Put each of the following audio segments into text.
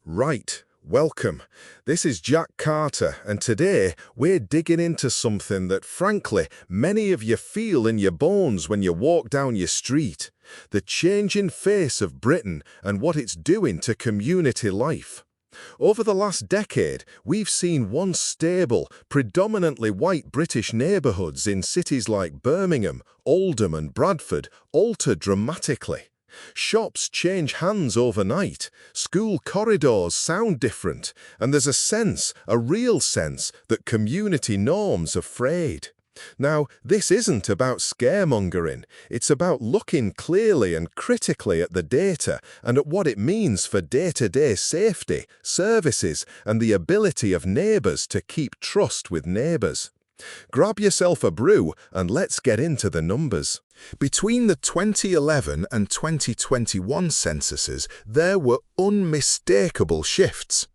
Right, welcome. This is Jack Carter, and today we're digging into something that, frankly, many of you feel in your bones when you walk down your street. The changing face of Britain and what it's doing to community life. Over the last decade, we've seen once stable, predominantly white British neighbourhoods in cities like Birmingham, Oldham and Bradford alter dramatically. Shops change hands overnight, school corridors sound different, and there's a real sense, that community norms are frayed. Now, this isn't about scaremongering, it's about looking clearly and critically at the data and at what it means for day-to-day safety, services, and the ability of neighbours to keep trust with neighbours. Grab yourself a brew and let's get into the numbers. Between the 2011 and 2021 censuses, there were unmistakable shifts.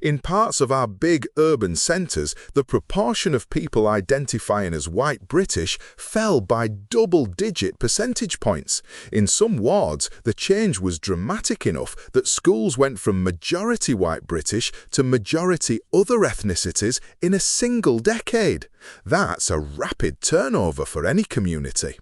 In parts of our big urban centres, the proportion of people identifying as white British fell by double-digit percentage points. In some wards, the change was dramatic enough that schools went from majority white British to majority other ethnicities in a single decade. That's a rapid turnover for any community.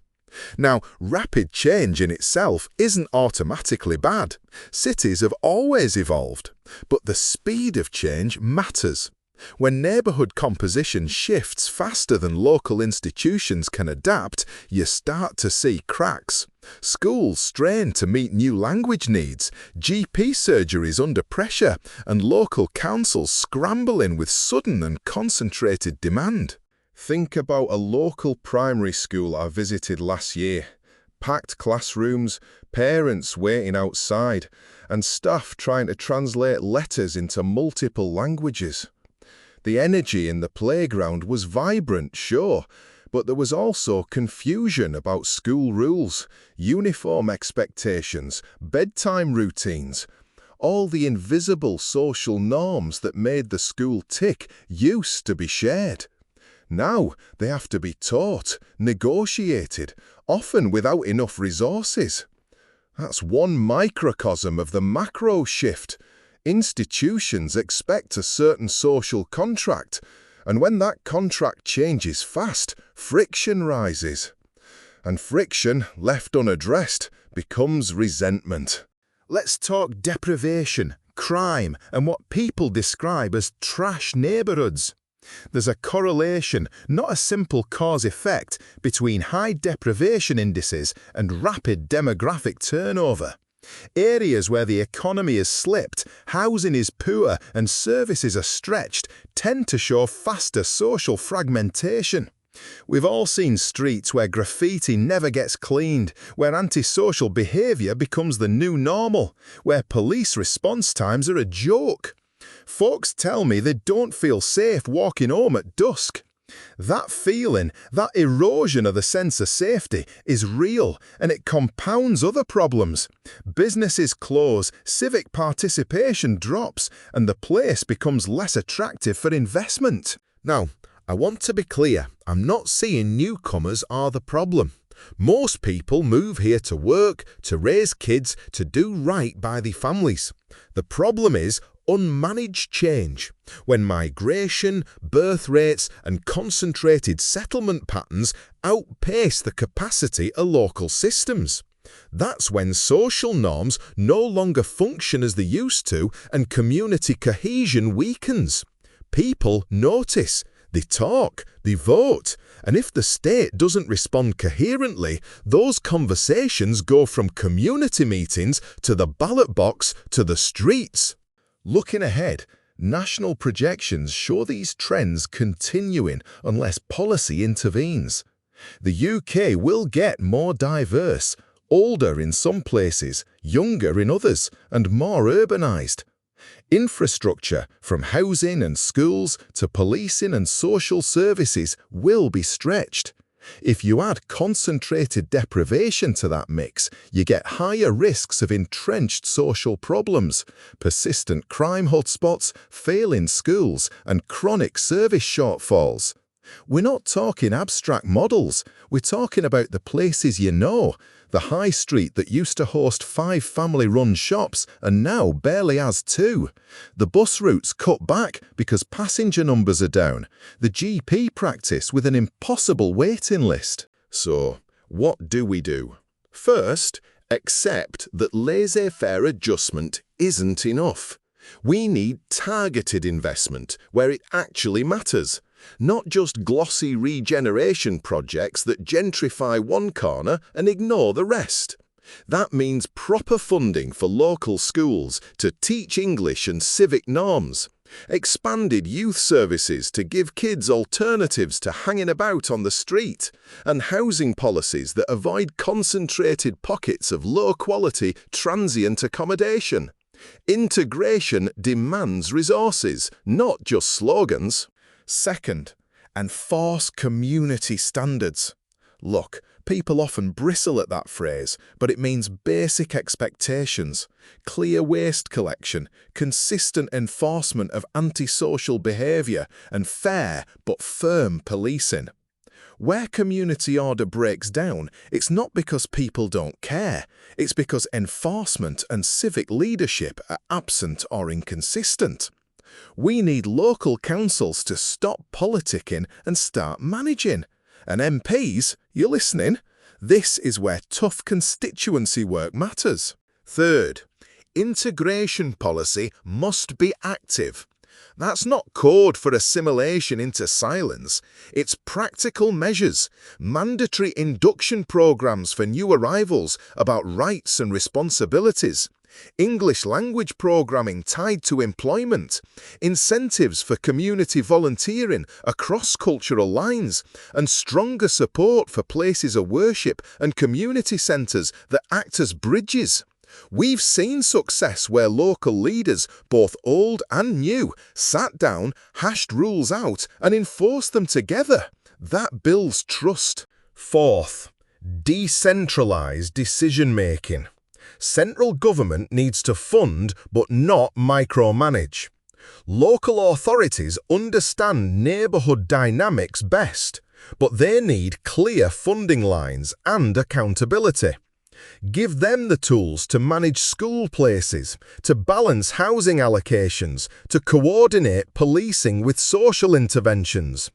Now, rapid change in itself isn't automatically bad. Cities have always evolved, but the speed of change matters. When neighbourhood composition shifts faster than local institutions can adapt, you start to see cracks. Schools strain to meet new language needs, GP surgeries under pressure, and local councils scrambling with sudden and concentrated demand. Think about a local primary school I visited last year. Packed classrooms, parents waiting outside, and staff trying to translate letters into multiple languages. The energy in the playground was vibrant, sure, but there was also confusion about school rules, uniform expectations, bedtime routines. All the invisible social norms that made the school tick used to be shared. Now they have to be taught, negotiated, often without enough resources. That's one microcosm of the macro shift. Institutions expect a certain social contract, and when that contract changes fast, friction rises. And friction, left unaddressed, becomes resentment. Let's talk deprivation, crime, and what people describe as trash neighbourhoods. There's a correlation, not a simple cause-effect, between high deprivation indices and rapid demographic turnover. Areas where the economy has slipped, housing is poor and services are stretched tend to show faster social fragmentation. We've all seen streets where graffiti never gets cleaned, where antisocial behaviour becomes the new normal, where police response times are a joke. Folks tell me they don't feel safe walking home at dusk. That feeling, that erosion of the sense of safety, is real, and it compounds other problems. Businesses close, civic participation drops, and the place becomes less attractive for investment. Now, I want to be clear, I'm not saying newcomers are the problem. Most people move here to work, to raise kids, to do right by their families. The problem is unmanaged change, when migration, birth rates and concentrated settlement patterns outpace the capacity of local systems. That's when social norms no longer function as they used to and community cohesion weakens. People notice, they talk, they vote, and if the state doesn't respond coherently, those conversations go from community meetings to the ballot box to the streets. Looking ahead, national projections show these trends continuing unless policy intervenes. The UK will get more diverse, older in some places, younger in others, and more urbanised. Infrastructure, from housing and schools to policing and social services, will be stretched. If you add concentrated deprivation to that mix, you get higher risks of entrenched social problems, persistent crime hotspots, failing schools, and chronic service shortfalls. We're not talking abstract models, we're talking about the places you know, the high street that used to host 5 family-run shops and now barely has 2. The bus routes cut back because passenger numbers are down, the GP practice with an impossible waiting list. So, what do we do? First, accept that laissez-faire adjustment isn't enough. We need targeted investment where it actually matters, not just glossy regeneration projects that gentrify one corner and ignore the rest. That means proper funding for local schools to teach English and civic norms, expanded youth services to give kids alternatives to hanging about on the street, and housing policies that avoid concentrated pockets of low-quality, transient accommodation. Integration demands resources, not just slogans. Second, enforce community standards. Look, people often bristle at that phrase, but it means basic expectations, clear waste collection, consistent enforcement of antisocial behaviour, and fair but firm policing. Where community order breaks down, it's not because people don't care, it's because enforcement and civic leadership are absent or inconsistent. We need local councils to stop politicking and start managing. And MPs, you're listening? This is where tough constituency work matters. Third, integration policy must be active. That's not code for assimilation into silence. It's practical measures, mandatory induction programs for new arrivals about rights and responsibilities, English language programming tied to employment, incentives for community volunteering across cultural lines, and stronger support for places of worship and community centres that act as bridges. We've seen success where local leaders, both old and new, sat down, hashed rules out, and enforced them together. That builds trust. Fourth, decentralise decision-making. Central government needs to fund but not micromanage. Local authorities understand neighbourhood dynamics best, but they need clear funding lines and accountability. Give them the tools to manage school places, to balance housing allocations, to coordinate policing with social interventions.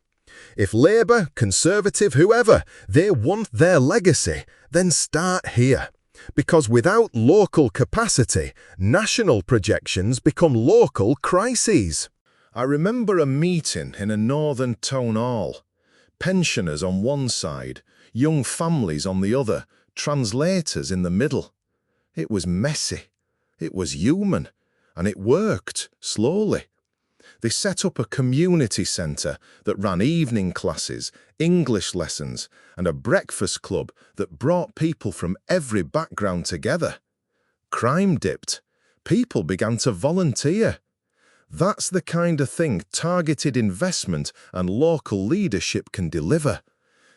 If Labour, Conservative, whoever, they want their legacy, then start here. Because without local capacity, national projections become local crises. I remember a meeting in a northern town hall. Pensioners on one side, young families on the other, translators in the middle. It was messy, it was human, and it worked, slowly. They set up a community centre that ran evening classes, English lessons, and a breakfast club that brought people from every background together. Crime dipped. People began to volunteer. That's the kind of thing targeted investment and local leadership can deliver.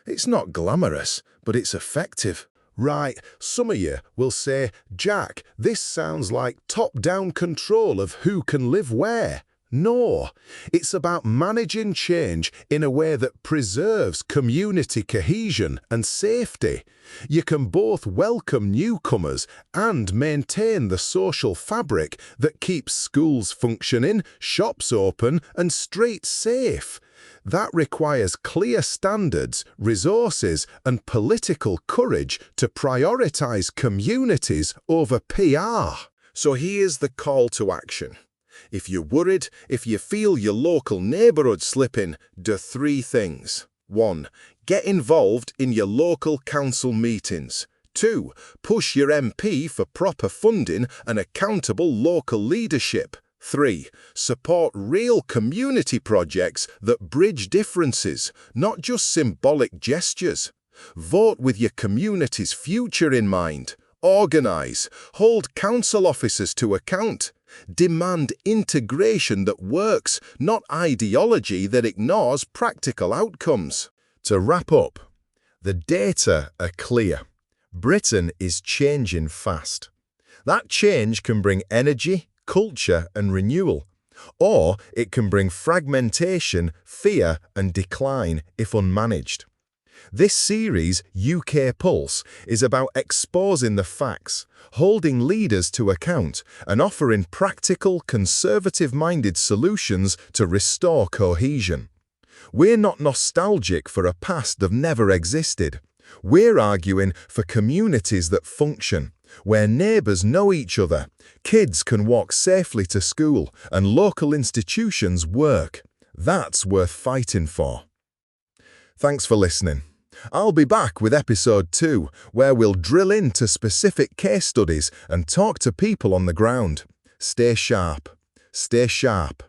It's not glamorous, but it's effective. Right, some of you will say, Jack, this sounds like top-down control of who can live where. No, it's about managing change in a way that preserves community cohesion and safety. You can both welcome newcomers and maintain the social fabric that keeps schools functioning, shops open, and streets safe. That requires clear standards, resources, and political courage to prioritise communities over PR. So here's the call to action. If you're worried, if you feel your local neighbourhood slipping, do 3 things. 1. Get involved in your local council meetings. 2. Push your MP for proper funding and accountable local leadership. 3. Support real community projects that bridge differences, not just symbolic gestures. Vote with your community's future in mind. Organise. Hold council officers to account. Demand integration that works, not ideology that ignores practical outcomes. To wrap up, the data are clear. Britain is changing fast. That change can bring energy, culture and renewal. Or it can bring fragmentation, fear, and decline if unmanaged. This series, UK Pulse, is about exposing the facts, holding leaders to account, and offering practical, conservative-minded solutions to restore cohesion. We're not nostalgic for a past that never existed. We're arguing for communities that function, where neighbours know each other, kids can walk safely to school, and local institutions work. That's worth fighting for. Thanks for listening. I'll be back with episode 2, where we'll drill into specific case studies and talk to people on the ground. Stay sharp. Stay sharp.